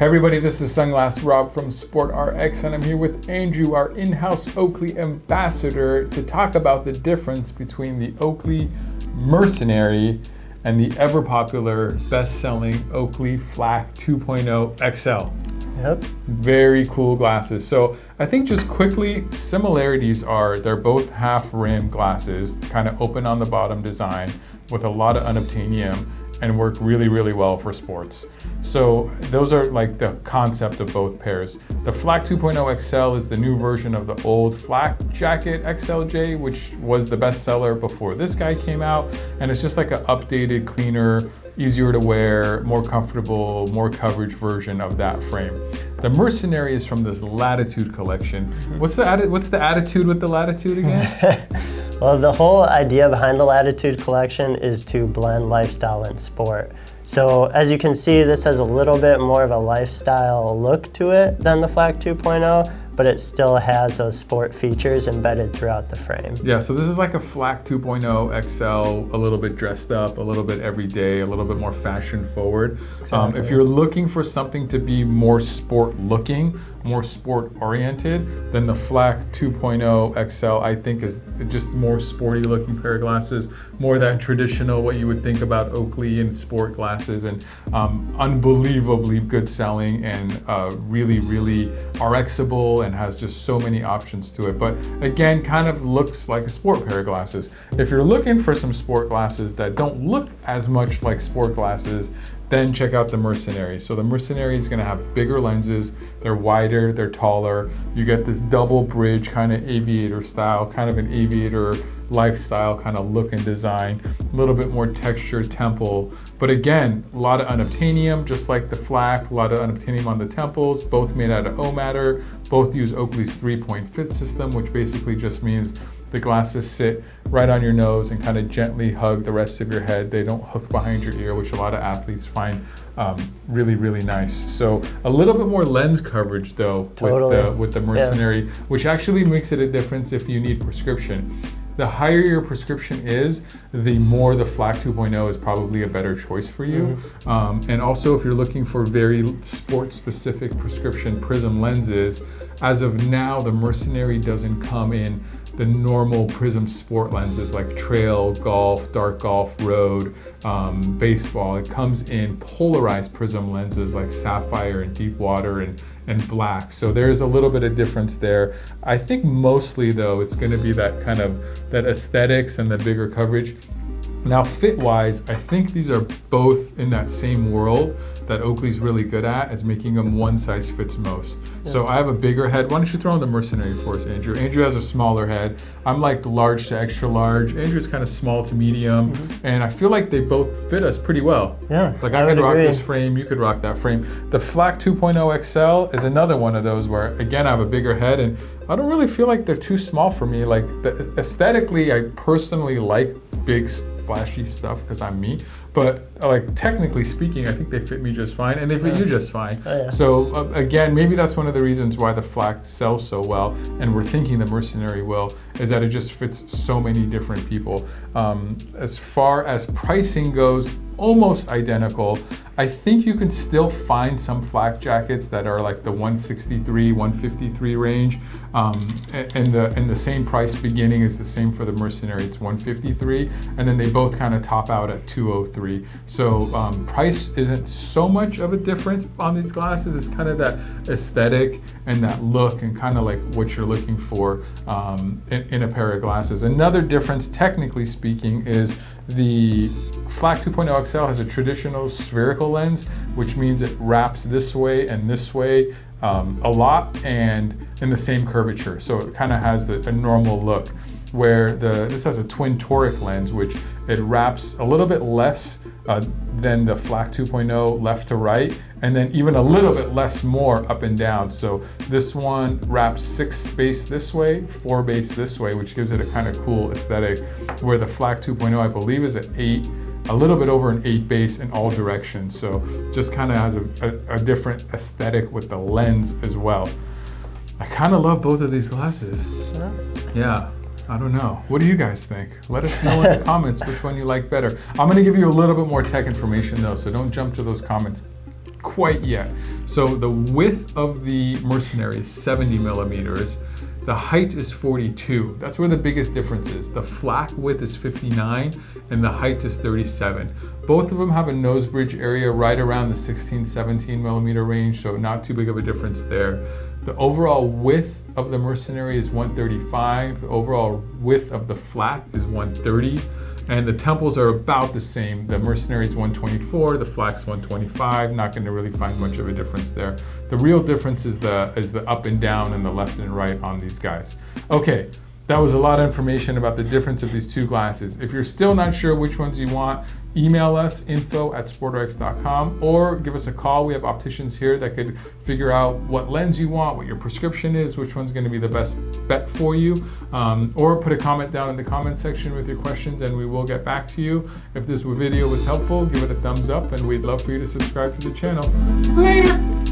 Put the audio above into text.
everybody, this is Sunglass Rob from Sportrx, and I'm here with Andrew, our in-house Oakley ambassador, to talk about the difference between the Oakley Mercenary and the ever-popular, best-selling Oakley Flak 2.0 XL. Yep. Very cool glasses. So I think just quickly, similarities are they're both half-rim glasses, kind of open on the bottom design with a lot of unobtainium, and work really, really well for sports. So those are like the concept of both pairs. The Flak 2.0 XL is the new version of the old Flak Jacket XLJ, which was the bestseller before this guy came out. And it's just like an updated, cleaner, easier to wear, more comfortable, more coverage version of that frame. The Mercenary is from this Latitude collection. What's the attitude with the Latitude again? Well, the whole idea behind the Latitude collection is to blend lifestyle and sport. So as you can see, this has a little bit more of a lifestyle look to it than the Flak 2.0, but it still has those sport features embedded throughout the frame. Yeah, so this is like a Flak 2.0 XL, a little bit dressed up, a little bit everyday, a little bit more fashion forward. Exactly. If you're looking for something to be more sport looking, more sport oriented, then the Flak 2.0 XL I think is just more sporty looking pair of glasses, more that traditional, what you would think about Oakley and sport glasses, and unbelievably good selling and really, really RXable and has just so many options to it. But again, kind of looks like a sport pair of glasses. If you're looking for some sport glasses that don't look as much like sport glasses, then check out the Mercenary. So the Mercenary is gonna have bigger lenses, they're wider, they're taller. You get this double bridge kind of aviator style, kind of an aviator lifestyle kind of look and design, a little bit more textured temple. But again, a lot of unobtainium, just like the Flak, a lot of unobtainium on the temples, both made out of O-matter, both use Oakley's 3-point fit system, which basically just means the glasses sit right on your nose and kind of gently hug the rest of your head. They don't hook behind your ear, which a lot of athletes find really, really nice. So a little bit more lens coverage though with the Mercenary, which actually makes it a difference if you need prescription. The higher your prescription is, the more the Flak 2.0 is probably a better choice for you. And also if you're looking for very sport-specific prescription prism lenses, as of now, the Mercenary doesn't come in the normal prism sport lenses like trail, golf, dark golf, road, baseball. It comes in polarized prism lenses like sapphire and deep water and black. So there's a little bit of difference there. I think mostly though, it's gonna be that kind of, that aesthetics and the bigger coverage. Now fit-wise, I think these are both in that same world that Oakley's really good at, is making them one size fits most. Yeah. So I have a bigger head. Why don't you throw on the Mercenary for us, Andrew? Andrew has a smaller head. I'm like large to extra large. Andrew's kind of small to medium. And I feel like they both fit us pretty well. Yeah, like I could rock this frame, you could rock that frame. The Flak 2.0 XL is another one of those where, again, I have a bigger head and I don't really feel like they're too small for me. Like aesthetically, I personally like big, flashy stuff because I'm me, but like technically speaking, I think they fit me just fine and they fit you just fine. So again, maybe that's one of the reasons why the Flak sells so well, and we're thinking the Mercenary will, is that it just fits so many different people. As far as pricing goes, almost identical. I think you can still find some Flak jackets that are like the 163, 153 range, and the same price beginning is the same for the Mercenary. It's 153, and then they both kind of top out at 203. So price isn't so much of a difference on these glasses. It's kind of that aesthetic and that look and kind of like what you're looking for in a pair of glasses. Another difference, technically speaking, is the Flak 2.0 XL has a traditional spherical lens, which means it wraps this way and this way a lot and in the same curvature. So it kind of has a normal look, where this has a twin toric lens, which it wraps a little bit less than the Flak 2.0 left to right, and then even a little bit less more up and down. So this one wraps 6 base this way, 4 base this way, which gives it a kind of cool aesthetic, where the Flak 2.0 I believe is at 8, a little bit over an 8 base in all directions. So just kind of has a different aesthetic with the lens as well. I kind of love both of these glasses. Yeah. I don't know. What do you guys think? Let us know in the comments which one you like better. I'm going to give you a little bit more tech information though, so don't jump to those comments quite yet. So the width of the Mercenary is 70 millimeters. The height is 42. That's where the biggest difference is. The Flak width is 59 and the height is 37. Both of them have a nose bridge area right around the 16, 17 millimeter range, so not too big of a difference there. The overall width of the Mercenary is 135. The overall width of the Flak is 130. And the temples are about the same. The Mercenary is 124, the Flak's 125. Not going to really find much of a difference there. The real difference is the up and down and the left and right on these guys. Okay, that was a lot of information about the difference of these two glasses. If you're still not sure which ones you want, email us info@sportrx.com or give us a call. We have opticians here that could figure out what lens you want, what your prescription is, which one's going to be the best bet for you, or put a comment down in the comment section with your questions and we will get back to you. If this video was helpful, give it a thumbs up and we'd love for you to subscribe to the channel. Later!